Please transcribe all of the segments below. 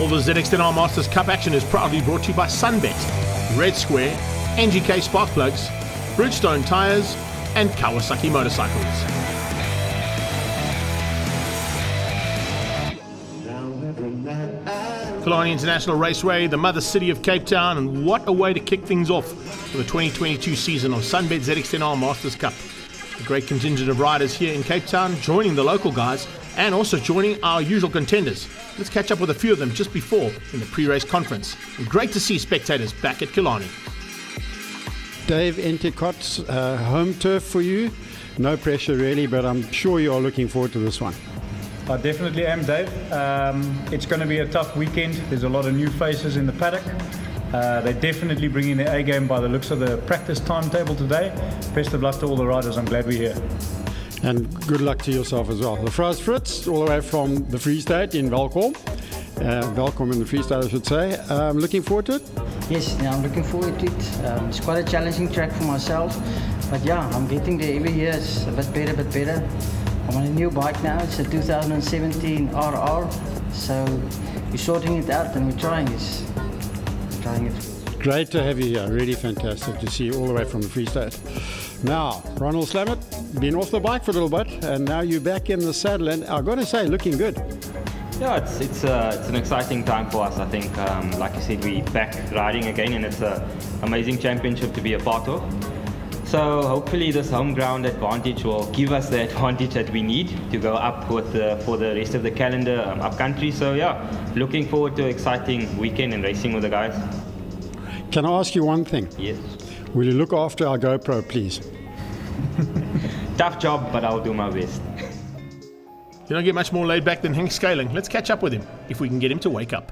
All the ZX10 Masters Cup action is proudly brought to you by Sunbet, Red Square, NGK Spark Plugs, Bridgestone Tyres and Kawasaki Motorcycles. Killarney International Raceway, the mother city of Cape Town, and what a way to kick things off for the 2022 season of Sunbet ZX10 Masters Cup. A great contingent of riders here in Cape Town, joining the local guys and also joining our usual contenders. Let's catch up with a few of them just before in the pre-race conference. And great to see spectators back at Killarney. Dave Enticott's home turf for you. No pressure really, but I'm sure you are looking forward to this one. I definitely am, Dave. It's going to be a tough weekend. There's a lot of new faces in the paddock. They're definitely bringing their A-game by the looks of the practice timetable today. Best of luck to all the riders. I'm glad we're here. And good luck to yourself as well. The Fries Fritz, all the way from the Free State in Welkom. Welkom in the Free State, I should say. Looking forward to it? Yes, I'm looking forward to it. It's quite a challenging track for myself. But yeah, I'm getting there every year. It's a bit better. I'm on a new bike now. It's a 2017 RR. So we're sorting it out and we're trying it. Great to have you here. Really fantastic to see you all the way from the Free State. Now, Ronald Slamet, been off the bike for a little bit, and now you're back in the saddle, and I've got to say, looking good. Yeah, it's an exciting time for us. I think, like you said, we're back riding again, and it's an amazing championship to be a part of. So hopefully this home ground advantage will give us the advantage that we need to go up with for the rest of the calendar up country. So yeah, looking forward to an exciting weekend and racing with the guys. Can I ask you one thing? Yes. Will you look after our GoPro, please? Tough job, but I'll do my best. You don't get much more laid back than Henk Scaling. Let's catch up with him, if we can get him to wake up.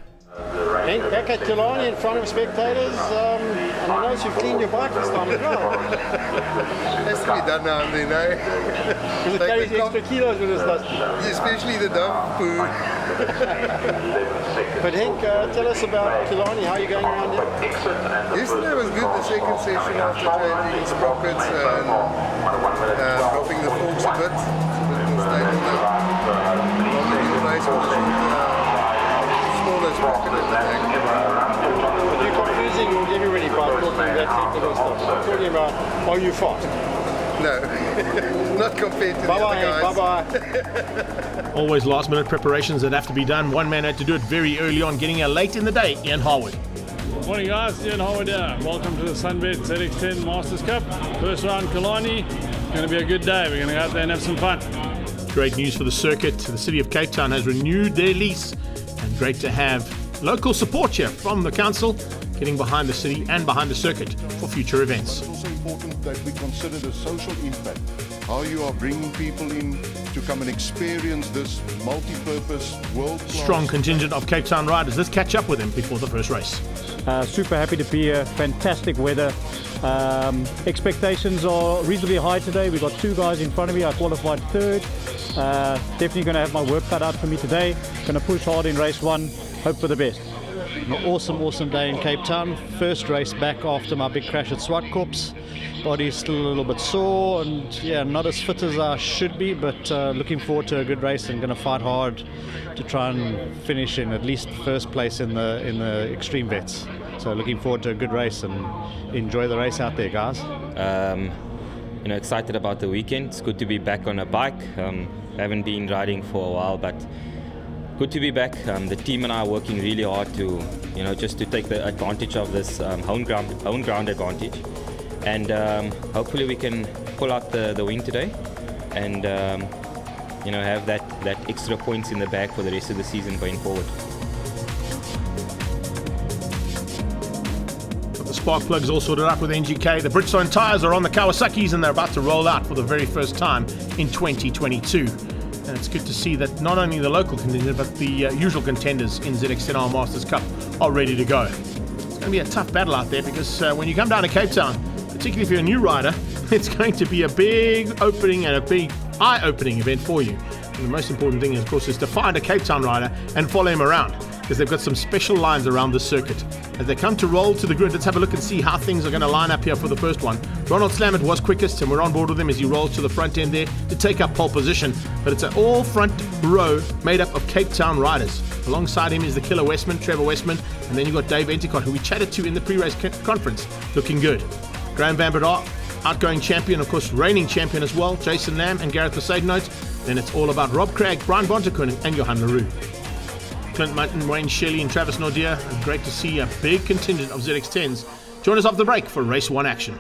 Henk, back at Killarney in front of spectators, and I notice you've cleaned your bike this time as well. Has to be done now and then, eh? Because it carries extra kilos when it's dusty. Especially the dog poo. But Henk, tell us about Killarney, how are you going around here? Yesterday was good, the second session after changing sprockets and dropping the forks a bit. It's a bit more stable now. On the wheel base with the smaller sprocket in the tank. But you're confusing everybody by talking that technical stuff. I'm talking about, are you fast? No, not compared to the other guys. Bye-bye. Always last minute preparations that have to be done. One man had to do it very early on, getting here late in the day. Ian Harwood. Morning guys, Ian Harwood here. Welcome to the Sunbet ZX10 Masters Cup. First round Killarney. Going to be a good day. We're going to go out there and have some fun. Great news for the circuit. The city of Cape Town has renewed their lease, and great to have local support here from the council getting behind the city and behind the circuit for future events. It's also important that we consider the social impact, how you are bringing people in to come and experience this multi-purpose world-class. Strong contingent of Cape Town riders. Let's catch up with them before the first race. Super happy to be here. Fantastic weather. Expectations are reasonably high today. We've got two guys in front of me. I qualified third. Definitely going to have my work cut out for me today. Going to push hard in race one. Hope for the best. An awesome day in Cape Town. First race back after my big crash at Swartkops. Body's still a little bit sore and yeah, not as fit as I should be, but looking forward to a good race and going to fight hard to try and finish in at least first place in the extreme vets. So looking forward to a good race and enjoy the race out there, guys. Excited about the weekend. It's good to be back on a bike. Haven't been riding for a while, but good to be back. The team and I are working really hard to, just to take the advantage of this home ground advantage, and hopefully we can pull out the win today, and have that extra points in the bag for the rest of the season going forward. The spark plugs all sorted up with NGK. The Bridgestone tyres are on the Kawasaki's, and they're about to roll out for the very first time in 2022. And it's good to see that not only the local contingent, but the usual contenders in ZX10 Masters Cup are ready to go. It's going to be a tough battle out there because when you come down to Cape Town, particularly if you're a new rider, it's going to be a big opening and a big eye-opening event for you. And the most important thing, of course, is to find a Cape Town rider and follow him around, because they've got some special lines around the circuit. as they come to roll to the grid. Let's have a look and see how things are going to line up here for the first one. Ronald Slamet was quickest, and we're on board with him as he rolls to the front end there to take up pole position. But it's an all front row made up of Cape Town riders. Alongside him is the killer Westman, Trevor Westman, and then you've got Dave Enticott, who we chatted to in the pre-race conference, looking good. Graham Van Breda, outgoing champion, of course, reigning champion as well, Jason Lamb and Gareth Besaidnout. Then it's all about Rob Craig, Brian Bontekoning, and Johan LaRue. Clint Mutton, Wayne Shelley, and Travis Nordia. And great to see a big contingent of ZX10s join us off the break for Race 1 action.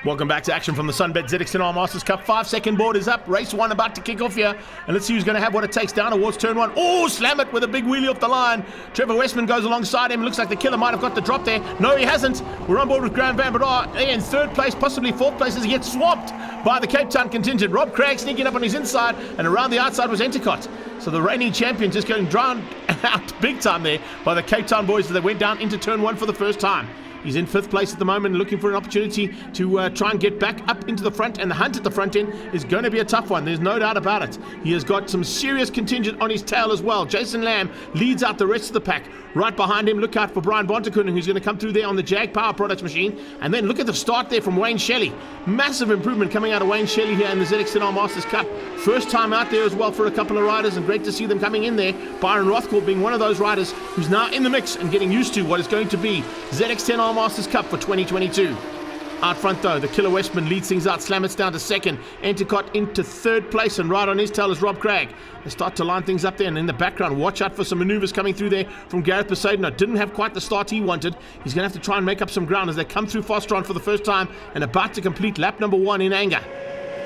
Welcome back to action from the Sunbet ZX10 Masters Cup. 5-second board is up. Race 1 about to kick off here. And let's see who's going to have what it takes down towards turn 1. Oh, slam it with a big wheelie off the line. Trevor Westman goes alongside him. Looks like the killer might have got the drop there. No, he hasn't. We're on board with Graham Van Breda in third place, possibly fourth place, as he gets swamped by the Cape Town contingent. Rob Craig sneaking up on his inside, and around the outside was Enticott. So the reigning champion just getting drowned out big time there by the Cape Town boys as they went down into turn 1 for the first time. He's in fifth place at the moment, looking for an opportunity to try and get back up into the front, and the hunt at the front end is going to be a tough one. There's no doubt about it. He has got some serious contingent on his tail as well. Jason Lamb leads out the rest of the pack. Right behind him, look out for Brian Bontekoning, who's going to come through there on the Jag Power Products machine. And then look at the start there from Wayne Shelley. Massive improvement coming out of Wayne Shelley here in the ZX10 Masters Cup. First time out there as well for a couple of riders, and great to see them coming in there. Byron Rothkold being one of those riders who's now in the mix and getting used to what is going to be ZX10 Masters Cup for 2022. Out front though, the killer Westman leads things out. Slamet's down to second. Enticott into third place, and right on his tail is Rob Craig. They start to line things up there, and in the background, watch out for some maneuvers coming through there from Gareth Besaidnout. Didn't have quite the start he wanted. He's going to have to try and make up some ground as they come through Fostron for the first time and about to complete lap number 1 in anger.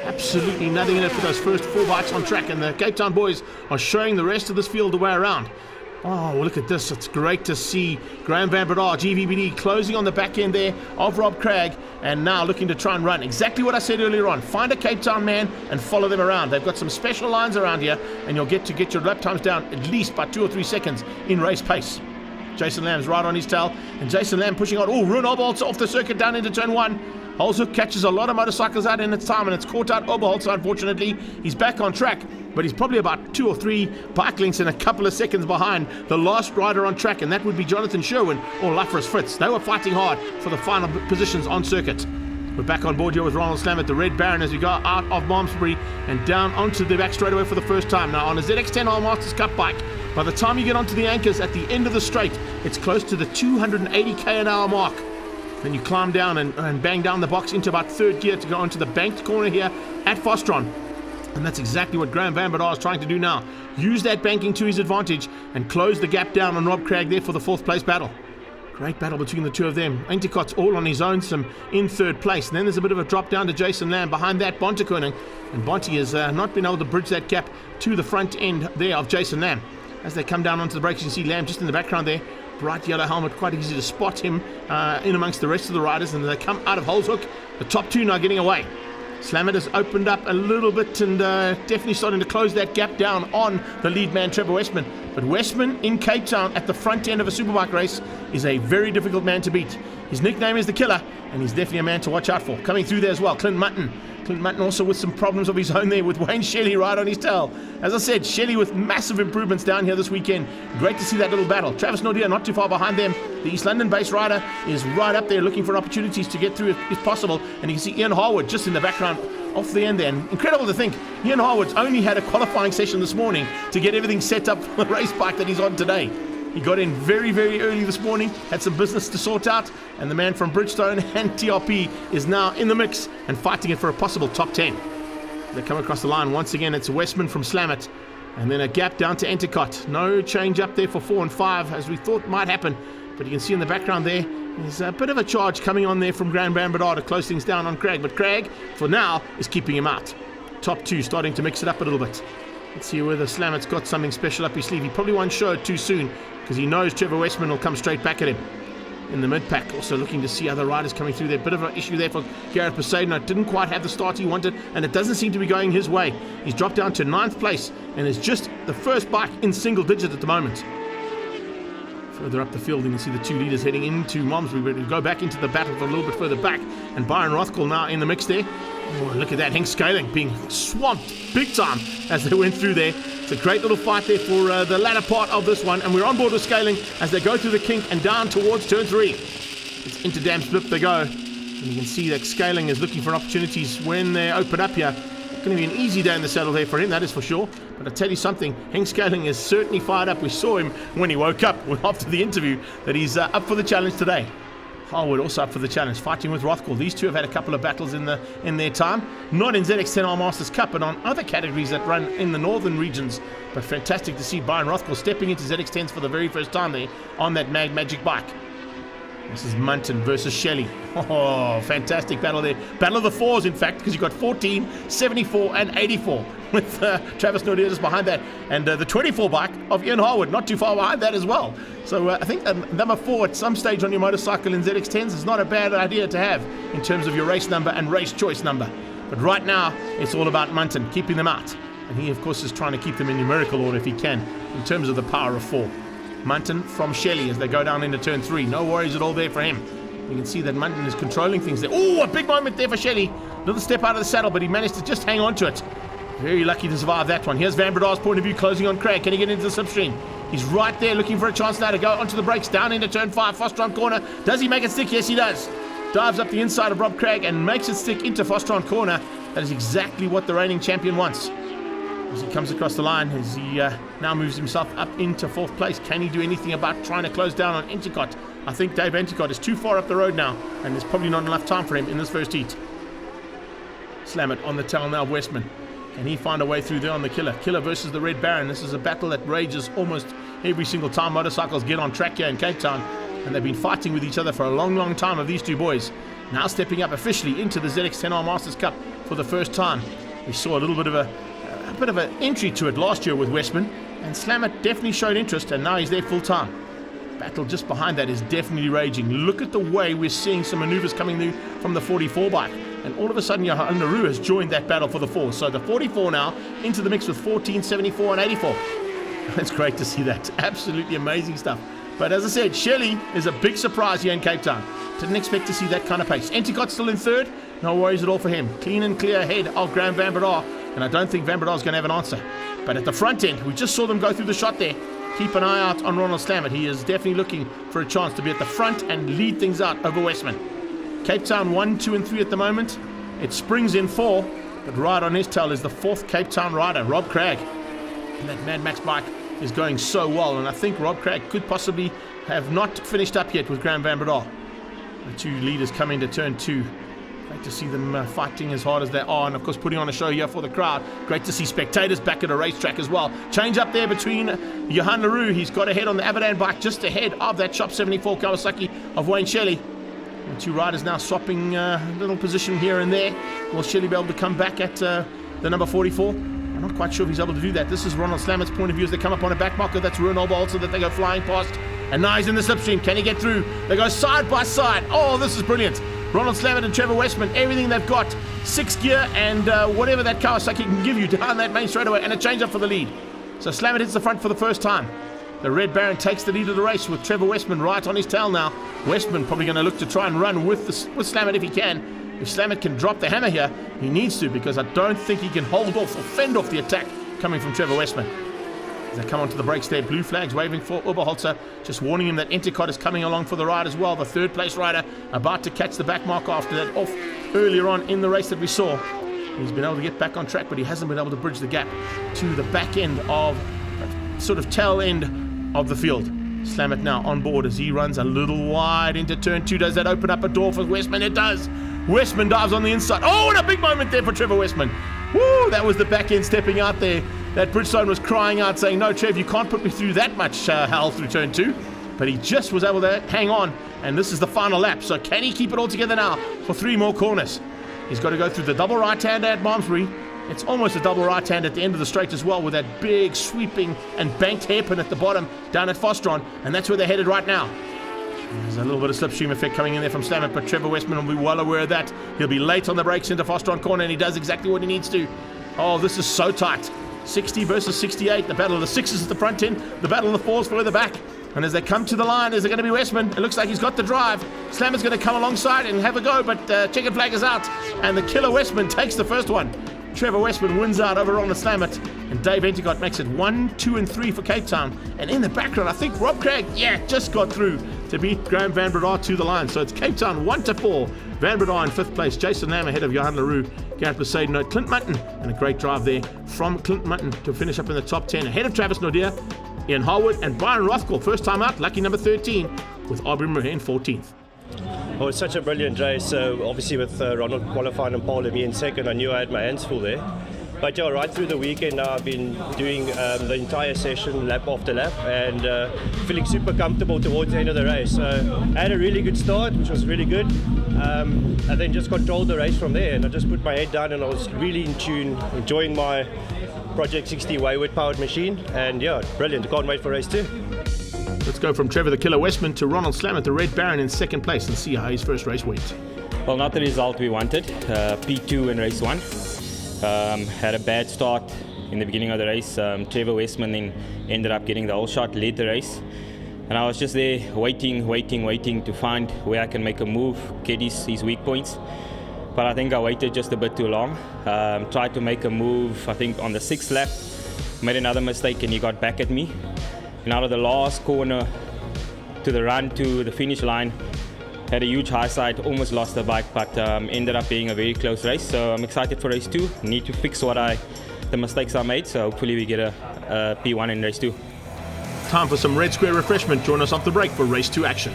Absolutely nothing in it for those first 4 bikes on track, and the Cape Town boys are showing the rest of this field the way around. Oh, look at this. It's great to see Graham Van Breda, GVBD, closing on the back end there of Rob Craig, and now looking to try and run exactly what I said earlier on. Find a Cape Town man and follow them around. They've got some special lines around here, and you'll get your lap times down at least by 2 or 3 seconds in race pace. Jason Lamb's right on his tail, and Jason Lamb pushing on. Oh, Ruin Oberholzer off the circuit down into turn 1. Holzhoek catches a lot of motorcycles out in its time, and it's caught out Oberholzer, unfortunately. He's back on track, but he's probably about 2 or 3 bike lengths and a couple of seconds behind the last rider on track, and that would be Jonathan Sherwin or Lafras Fritz. They were fighting hard for the final positions on circuit. We're back on board here with Ronald Slamet, the Red Baron, as we go out of Malmesbury and down onto the back straightaway for the first time. Now on a ZX10 All Masters Cup bike, by the time you get onto the anchors at the end of the straight, it's close to the 280 km/h mark. Then you climb down and bang down the box into about third gear to go onto the banked corner here at Fostron. And that's exactly what Graham Van Breda is trying to do now. Use that banking to his advantage and close the gap down on Rob Craig there for the 4th place battle. Great battle between the two of them. Enticott's all on his own, some in third place. And then there's a bit of a drop down to Jason Lamb. Behind that, Bontekoning. And Bonte has not been able to bridge that gap to the front end there of Jason Lamb. As they come down onto the brakes, you can see Lamb just in the background there. Bright yellow helmet, quite easy to spot him in amongst the rest of the riders. And they come out of Holzhoek. The top 2 now getting away. Slamet has opened up a little bit and definitely starting to close that gap down on the lead man, Trevor Westman. But Westman in Cape Town at the front end of a superbike race is a very difficult man to beat. His nickname is the Killer, and he's definitely a man to watch out for. Coming through there as well, Clint Mutton. Clint Mutton also with some problems of his own there with Wayne Shelley right on his tail. As I said, Shelley with massive improvements down here this weekend. Great to see that little battle. Travis Nordia not too far behind them. The East London-based rider is right up there looking for opportunities to get through if possible. And you can see Ian Harwood just in the background off the end there. And incredible to think, Ian Harwood's only had a qualifying session this morning to get everything set up for the race bike that he's on today. He got in very, very early this morning, had some business to sort out, and the man from Bridgestone and TRP is now in the mix and fighting it for a possible top 10. They come across the line once again. It's Westman from Slamet, and then a gap down to Enticott. No change up there for 4 and 5 as we thought might happen, but you can see in the background there's a bit of a charge coming on there from Graham Van Breda to close things down on Craig, but Craig for now is keeping him out. Top 2 starting to mix it up a little bit. Let's see whether Slamet's got something special up his sleeve. He probably won't show it too soon because he knows Trevor Westman will come straight back at him. In the mid-pack, also looking to see other riders coming through there. Bit of an issue there for Gareth Besaidnout. Didn't quite have the start he wanted, and it doesn't seem to be going his way. He's dropped down to 9th place and is just the first bike in single digit at the moment. Further up the field, you can see the two leaders heading into Malmesbury, but we go back into the battle for a little bit further back, and Byron Rothwell now in the mix there. Oh, look at that, Henk Scaling being swamped big time as they went through there. It's a great little fight there for the latter part of this one, and we're on board with Scaling as they go through the kink and down towards turn 3. It's into Dam Split they go, and you can see that Scaling is looking for opportunities when they open up here. It's going to be an easy day in the saddle there for him, that is for sure. But I tell you something, Henk Scaling is certainly fired up. We saw him when he woke up after the interview that he's up for the challenge today. Harwood also up for the challenge, fighting with Rothwell. These two have had a couple of battles in their time, not in ZX10 Masters Cup, but on other categories that run in the northern regions. But fantastic to see Byron Rothwell stepping into ZX10s for the very first time there on that magic bike. This is Munton versus Shelley. Oh, fantastic battle there. Battle of the fours, in fact, because you've got 14, 74, and 84 with Travis Nordeus behind that. And the 24 bike of Ian Harwood, not too far behind that as well. So I think number 4 at some stage on your motorcycle in ZX10s is not a bad idea to have in terms of your race number and race choice number. But right now, it's all about Munton, keeping them out. And he, of course, is trying to keep them in numerical order if he can, in terms of the power of 4. Munton from Shelley as they go down into turn 3. No worries at all there for him. You can see that Munton is controlling things there. Oh, a big moment there for Shelley. Little step out of the saddle, but he managed to just hang on to it. Very lucky to survive that one. Here's Van Breda's point of view, closing on Craig. Can he get into the slipstream? He's right there looking for a chance now to go onto the brakes, down into turn 5, Fostron corner. Does he make it stick? Yes, he does. Dives up the inside of Rob Craig and makes it stick into Fostron corner. That is exactly what the reigning champion wants. As he comes across the line, as he now moves himself up into 4th place. Can he do anything about trying to close down on Enticott? I think Dave Enticott is too far up the road now, and there's probably not enough time for him in this first heat. Slam it on the tail now of Westman. Can he find a way through there on the Killer? Killer versus the Red Baron. This is a battle that rages almost every single time motorcycles get on track here in Cape Town, and they've been fighting with each other for a long time of these two boys. Now stepping up officially into the ZX10R Masters Cup for the first time. We saw a little bit of an entry to it last year with Westman, and Slammer definitely showed interest, and now he's there full time. Battle just behind that is definitely raging. Look at the way we're seeing some maneuvers coming through from the 44 bike, and all of a sudden Johan LaRue has joined that battle for the 4. So the 44 now into the mix with 14, 74 and 84. It's great to see that. Absolutely amazing stuff. But as I said, Shelley is a big surprise here in Cape Town. Didn't expect to see that kind of pace. Enticott still in 3rd. No worries at all for him. Clean and clear ahead of Graham Van Breda. And I don't think Van Breda is going to have an answer. But at the front end, we just saw them go through the shot there. Keep an eye out on Ronald Slammett. He is definitely looking for a chance to be at the front and lead things out over Westman. Cape Town 1, 2 and 3 at the moment. It springs in 4, but right on his tail is the 4th Cape Town rider, Rob Craig. And that Mad Max bike is going so well, and I think Rob Craig could possibly have not finished up yet with Graham Van Breda. The two leaders come into turn 2. Great to see them fighting as hard as they are, and of course putting on a show here for the crowd. Great to see spectators back at a racetrack as well. Change up there between Johan LaRue. He's got ahead on the Abadan bike, just ahead of that Shop 74 Kawasaki of Wayne Shelley. The two riders now swapping a little position here and there. Will Shelley be able to come back at the number 44? I'm not quite sure if he's able to do that. This is Ronald Slammett's point of view as they come up on a back marker. That's Ruan Olba also that they go flying past. And now he's in the slipstream. Can he get through? They go side by side. Oh, this is brilliant. Ronald Slammett and Trevor Westman, everything they've got. 6th gear and whatever that Kawasaki can give you down that main straightaway, and a change up for the lead. So Slammett hits the front for the first time. The Red Baron takes the lead of the race with Trevor Westman right on his tail now. Westman probably going to look to try and run with Slammett if he can. If Slammett can drop the hammer here, he needs to, because I don't think he can hold off or fend off the attack coming from Trevor Westman. As they come onto the brakes there, blue flags waving for Oberholzer, just warning him that Enticott is coming along for the ride as well. The 3rd place rider about to catch the back marker after that off earlier on in the race that we saw. He's been able to get back on track, but he hasn't been able to bridge the gap to the back end of, sort of tail end of the field. Slammett now on board as he runs a little wide into turn 2. Does that open up a door for Westman? It does. Westman dives on the inside. Oh, and a big moment there for Trevor Westman. Woo, that was the back end stepping out there. That Bridgestone was crying out saying, no, Trev, you can't put me through that much hell through turn 2. But he just was able to hang on, and this is the final lap. So can he keep it all together now for 3 more corners? He's got to go through the double right-hander at Malmesbury. It's almost a double right-hand at the end of the straight as well, with that big sweeping and banked hairpin at the bottom down at Fostron, and that's where they're headed right now. There's a little bit of slipstream effect coming in there from Slammett, but Trevor Westman will be well aware of that. He'll be late on the brakes into Fostron corner, and he does exactly what he needs to. Oh, this is so tight. 60 versus 68. The battle of the 6s at the front end. The battle of the 4s further back. And as they come to the line, is it going to be Westman? It looks like he's got the drive. Slammer's going to come alongside and have a go, but checkered flag is out. And the killer Westman takes the first one. Trevor Westman wins out over Ronald Slammett. And Dave Enticott makes it 1, 2, and 3 for Cape Town. And in the background, I think Rob Craig, just got through to beat Graham Van Breda to the line. So it's Cape Town 1-4. Van Breda in 5th place. Jason Lamb ahead of Johan Leroux. Gareth Besaidnout, Clint Mutton. And a great drive there from Clint Mutton to finish up in the top 10. Ahead of Travis Nordia, Ian Harwood, and Brian Rothwell. First time out, lucky number 13, with Aubrey Murray in 14th. Oh, it's such a brilliant race. So obviously with Ronald qualifying and Paul and me in second, I knew I had my hands full there. But yeah, right through the weekend now I've been doing the entire session lap after lap and feeling super comfortable towards the end of the race. So I had a really good start, which was really good. And then just controlled the race from there, and I just put my head down and I was really in tune, enjoying my Project 60 Wayward powered machine. And yeah, brilliant. Can't wait for race 2. Let's go from Trevor the Killer Westman to Ronald Slammett, the Red Baron, in 2nd place, and see how his first race went. Well, not the result we wanted. P2 in race 1. Had a bad start in the beginning of the race. Trevor Westman then ended up getting the whole shot, led the race. And I was just there waiting to find where I can make a move, get his weak points. But I think I waited just a bit too long. Tried to make a move, I think on the 6th lap. Made another mistake and he got back at me. And out of the last corner to the run to the finish line, had a huge high side, almost lost the bike, but ended up being a very close race. So I'm excited for race 2. Need to fix the mistakes I made, so hopefully we get a P1 in race 2. Time for some Red Square refreshment. Join us off the break for race 2 action.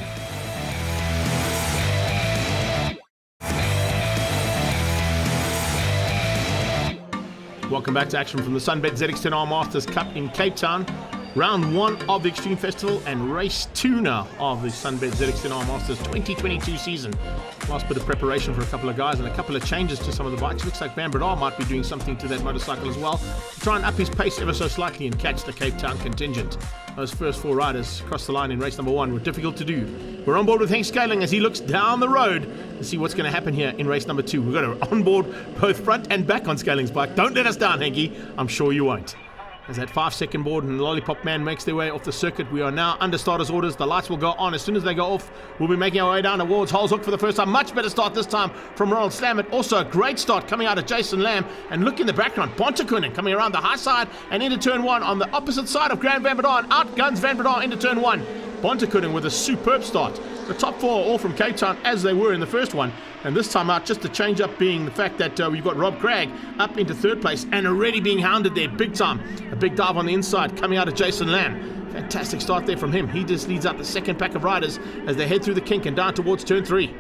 Welcome back to action from the Sunbet ZX10 Masters Cup in Cape Town. Round 1 of the Extreme Festival and race 2 now of the Sunbet ZX10 Masters 2022 season. Last bit of preparation for a couple of guys and a couple of changes to some of the bikes. Looks like Van Breda might be doing something to that motorcycle as well to try and up his pace ever so slightly and catch the Cape Town contingent. Those first 4 riders across the line in race number 1 were difficult to do. We're on board with Henk Scaling as he looks down the road to see what's going to happen here in race number 2. We've got to on board both front and back on Scaling's bike. Don't let us down, Henky. I'm sure you won't. As that 5-second board and Lollipop Man makes their way off the circuit, we are now under starters' orders. The lights will go on. As soon as they go off, we'll be making our way down towards Holes Hook for the first time. Much better start this time from Ronald Slammett. Also a great start coming out of Jason Lamb. And look in the background, Bontekonen coming around the high side and into turn 1 on the opposite side of Graham Van Breda, and outguns Van Breda into turn 1. Bontekonen with a superb start. The top 4 all from Cape Town as they were in the first one. And this time out, just the change up being the fact that we've got Rob Craig up into 3rd place and already being hounded there big time. A big dive on the inside coming out of Jason Lamb. Fantastic start there from him. He just leads out the second pack of riders as they head through the kink and down towards turn 3.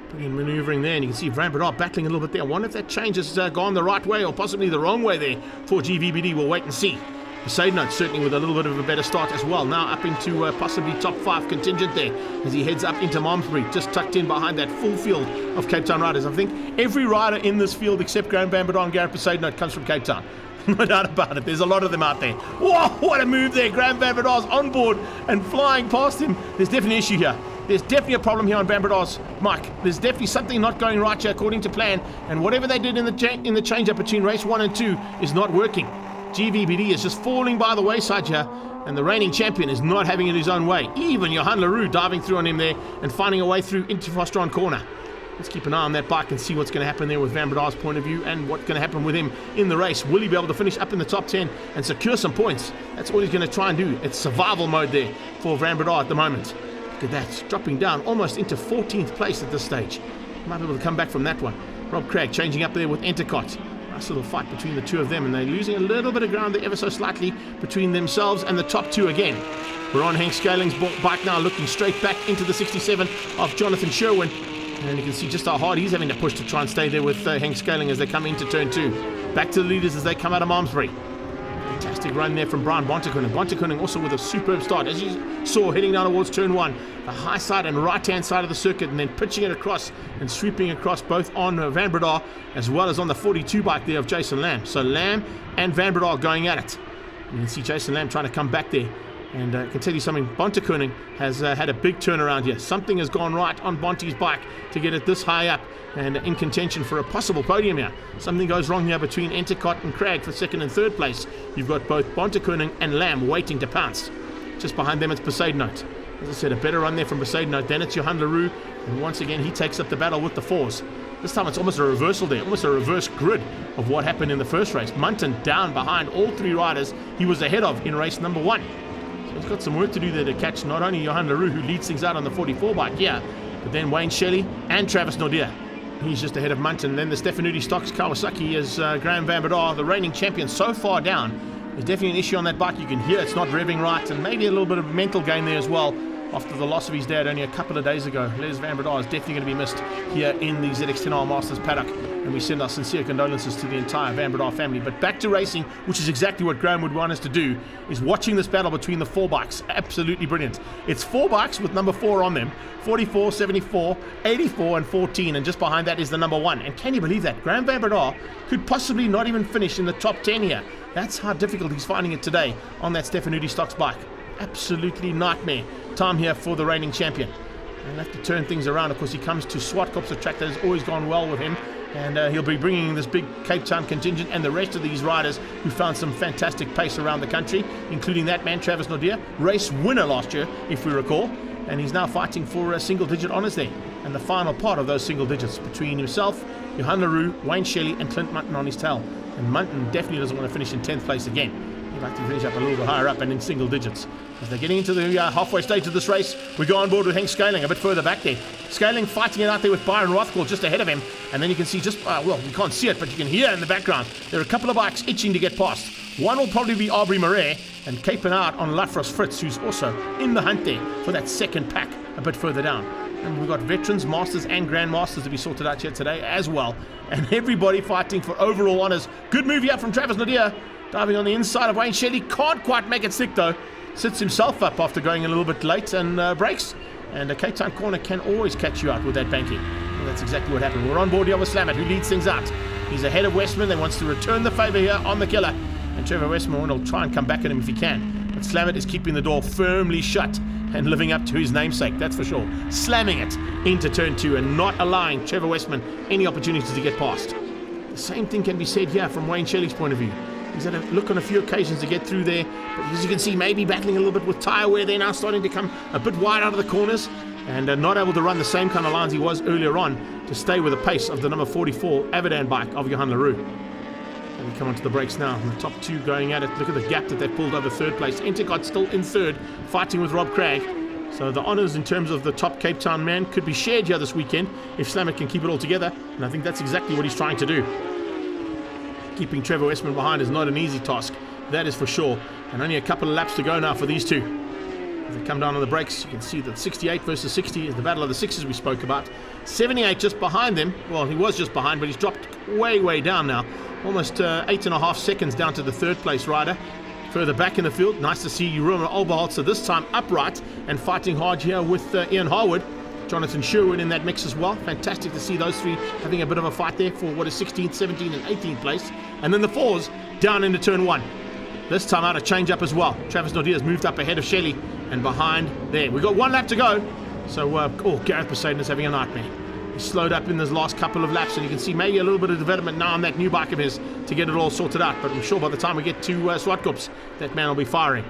Brilliant manoeuvring there, and you can see Van Breda battling a little bit there. I wonder if that change has gone the right way or possibly the wrong way there for GVBD. We'll wait and see. Besaidnout certainly with a little bit of a better start as well. Now up into possibly top 5 contingent there as he heads up into Malmesbury, just tucked in behind that full field of Cape Town riders. I think every rider in this field except Graham Van Breda and Gareth Besaidnout comes from Cape Town. No doubt about it. There's a lot of them out there. Whoa, what a move there. Graham Van Breda's on board and flying past him. There's definitely an issue here. There's definitely a problem here on Van Breda's mic. There's definitely something not going right here according to plan. And whatever they did in the change-up between race 1 and 2 is not working. GVBD is just falling by the wayside here, and the reigning champion is not having it his own way. Even Johan Leroux diving through on him there and finding a way through into Fosteron corner. Let's keep an eye on that bike and see what's going to happen there with Van Breda's point of view and what's going to happen with him in the race. Will he be able to finish up in the top 10 and secure some points? That's all he's going to try and do. It's survival mode there for Van Breda at the moment. Look at that, dropping down almost into 14th place at this stage. Might be able to come back from that one. Rob Craig changing up there with Enticott. Nice little fight between the two of them, and they're losing a little bit of ground there ever so slightly between themselves and the top 2 again. We're on Henk Scaling's bike now, looking straight back into the 67 of Jonathan Sherwin, and you can see just how hard he's having to push to try and stay there with Henk Scaling as they come into turn 2. Back to the leaders as they come out of Malmesbury. Fantastic run there from Brian Bontekonen. Bontekonen also with a superb start, as you saw, heading down towards turn 1, the high side and right hand side of the circuit, and then pitching it across and sweeping across both on Van Breda as well as on the 42 bike there of Jason Lamb. So Lamb and Van Breda going at it. And you can see Jason Lamb trying to come back there. And I can tell you something, Bontekonen has had a big turnaround here. Something has gone right on Bonte's bike to get it this high up and in contention for a possible podium here. Something goes wrong here between Enticott and Craig for 2nd and 3rd place. You've got both Bontekonen and Lamb waiting to pounce. Just behind them, it's Besaidnout. As I said, a better run there from Besaidnout. Then it's Johan Leroux. And once again, he takes up the battle with the fours. This time it's almost a reversal there, almost a reverse grid of what happened in the first race. Munton down behind all three riders he was ahead of in race number 1. So he's got some work to do there to catch not only Johan Leroux, who leads things out on the 44 bike here, but then Wayne Shelley and Travis Nordia. He's just ahead of Munton. Then the Stefanuti Stocks Kawasaki is Graham Van Bedar, the reigning champion, so far down. There's definitely an issue on that bike. You can hear it's not revving right, and maybe a little bit of mental game there as well after the loss of his dad only a couple of days ago. Les Van Bedar is definitely going to be missed here in the ZX10R Masters paddock, and we send our sincere condolences to the entire Van Bedar family. But back to racing, which is exactly what Graham would want us to do, is watching this battle between the 4 bikes. Absolutely brilliant. It's 4 bikes with number 4 on them: 44, 74, 84 and 14, and just behind that is the number 1. And can you believe that? Graham Van Bedar could possibly not even finish in the top 10 here. That's how difficult he's finding it today on that Stefanuti Stocks bike. Absolutely nightmare time here for the reigning champion. He'll have to turn things around. Of course, he comes to Swartkops, a track that has always gone well with him, and he'll be bringing this big Cape Town contingent and the rest of these riders who found some fantastic pace around the country, including that man Travis Nordia, race winner last year if we recall, and he's now fighting for single-digit honours there, and the final part of those single digits between himself, Johan Leroux, Wayne Shelley and Clint Munton on his tail. And Munton definitely doesn't want to finish in 10th place again. He'd like to finish up a little bit higher up and in single digits. As they're getting into the halfway stage of this race, we go on board with Henk Scaling a bit further back there. Scaling fighting it out there with Byron Rothwell just ahead of him. And then you can see just, well, you can't see it, but you can hear in the background, there are a couple of bikes itching to get past. One will probably be Aubrey Murray and caping out on Lafros Fritz, who's also in the hunt there for that second pack a bit further down. And we've got veterans, masters and grandmasters to be sorted out here today as well. And everybody fighting for overall honours. Good move here from Travis Nordia. Diving on the inside of Wayne Shelley. Can't quite make it stick though. Sits himself up after going a little bit late and breaks. And a Cape Town corner can always catch you out with that banking. And that's exactly what happened. We're on board here with Slamet, who leads things out. He's ahead of Westman. They wants to return the favour here on the killer. And Trevor Westman will try and come back at him if he can. But Slamet is keeping the door firmly shut and living up to his namesake, that's for sure. Slamming it into turn 2 and not allowing Trevor Westman any opportunity to get past. The same thing can be said here from Wayne Shelley's point of view. He's had a look on a few occasions to get through there, but as you can see, maybe battling a little bit with tyre wear. They're now starting to come a bit wide out of the corners and not able to run the same kind of lines he was earlier on to stay with the pace of the number 44 Avidan bike of Johan Leroux. And we come onto the brakes now, and the top 2 going at it. Look at the gap that they've pulled over 3rd place. Entercott still in 3rd, fighting with Rob Craig. So the honours in terms of the top Cape Town man could be shared here this weekend if Slamet can keep it all together, and I think that's exactly what he's trying to do. Keeping Trevor Westman behind is not an easy task, that is for sure, and only a couple of laps to go now for these two. As they come down on the brakes, you can see that 68 versus 60 is the battle of the sixes we spoke about. 78 just behind them. Well, he was just behind, but he's dropped way down now. Almost 8.5 seconds down to the 3rd place rider. Further back in the field, nice to see Jeroen Oberholzer this time upright and fighting hard here with Ian Harwood. Jonathan Sherwood in that mix as well. Fantastic to see those three having a bit of a fight there for what is 16th, 17th and 18th place. And then the 4s down into turn 1. This time out a change up as well. Travis Nordia has moved up ahead of Shelley and behind there. We've got 1 lap to go. So, Gareth Poseidon is having a nightmare. He's slowed up in those last couple of laps, and you can see maybe a little bit of development now on that new bike of his to get it all sorted out. But I'm sure by the time we get to Swartkops, that man will be firing.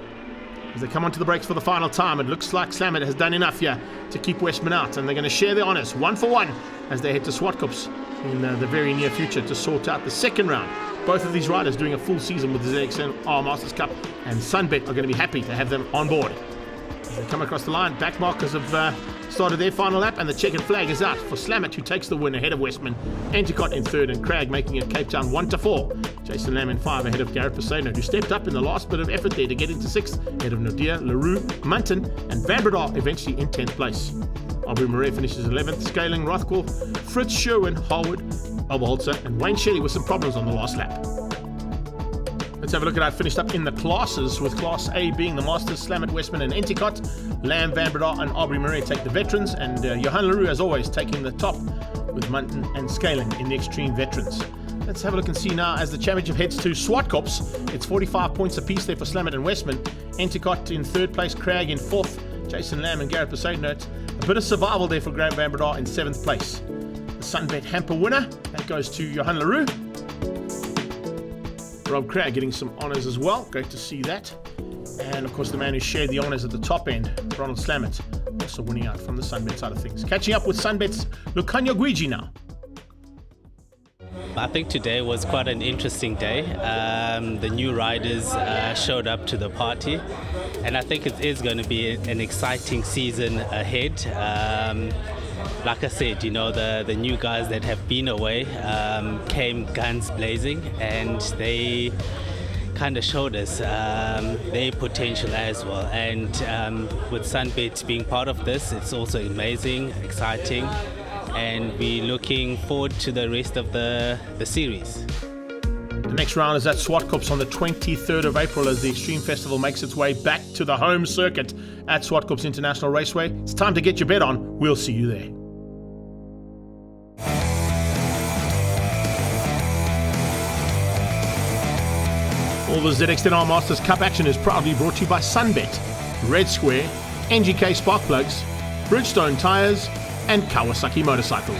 As they come onto the brakes for the final time, it looks like Slamet has done enough here to keep Westman out, and they're going to share their honours 1 for 1 as they head to Swartkops in the very near future to sort out the second round. Both of these riders doing a full season with the ZX10R Masters Cup, and Sunbet are going to be happy to have them on board. As they come across the line, back markers have started their final lap, and the checkered flag is out for Slamet, who takes the win ahead of Westman. Entercott in 3rd, and Craig making it Cape Town 1 to 4. Jason Lamb in 5 ahead of Gareth Poseidon, who stepped up in the last bit of effort there to get into 6th, ahead of Nordia, Leroux, Munton, and Van Breda eventually in 10th place. Aubrey Murray finishes 11th, Scaling, Rothwell, Fritz Sherwin, Harwood, Oberholzer, and Wayne Shelley with some problems on the last lap. Let's have a look at how it finished up in the classes, with Class A being the Masters, Slamet, Westman and Entercott. Lamb, Van Breda and Aubrey Murray take the veterans, and Johan Leroux, as always, taking the top with Munton and Scaling in the Extreme Veterans. Let's have a look and see now as the championship heads to Swartkops. It's 45 points apiece there for Slamet and Westman. Entercott in 3rd place, Craig in 4th, Jason Lamb and Gareth Poseidon. A bit of survival there for Graham Van Breda in 7th place. The Sunbet hamper winner, that goes to Johan Leroux. Rob Craig getting some honours as well. Great to see that. And of course, the man who shared the honours at the top end, Ronald Slamet, also winning out from the Sunbet side of things. Catching up with Sunbet's Lukhanyo Gwiji now. I think today was quite an interesting day. The new riders showed up to the party, and I think it is going to be an exciting season ahead. Like I said, you know, the new guys that have been away came guns blazing, and they kind of showed us their potential as well. And with Sunbet being part of this, it's also amazing, exciting, and we're looking forward to the rest of the series. The next round is at Swartkops on the 23rd of April as the Extreme Festival makes its way back to the home circuit at Swartkops International Raceway. It's time to get your bet on. We'll see you there. All the ZX10 Masters Cup action is proudly brought to you by Sunbet, Red Square, NGK Spark Plugs, Bridgestone Tyres, and Kawasaki Motorcycles.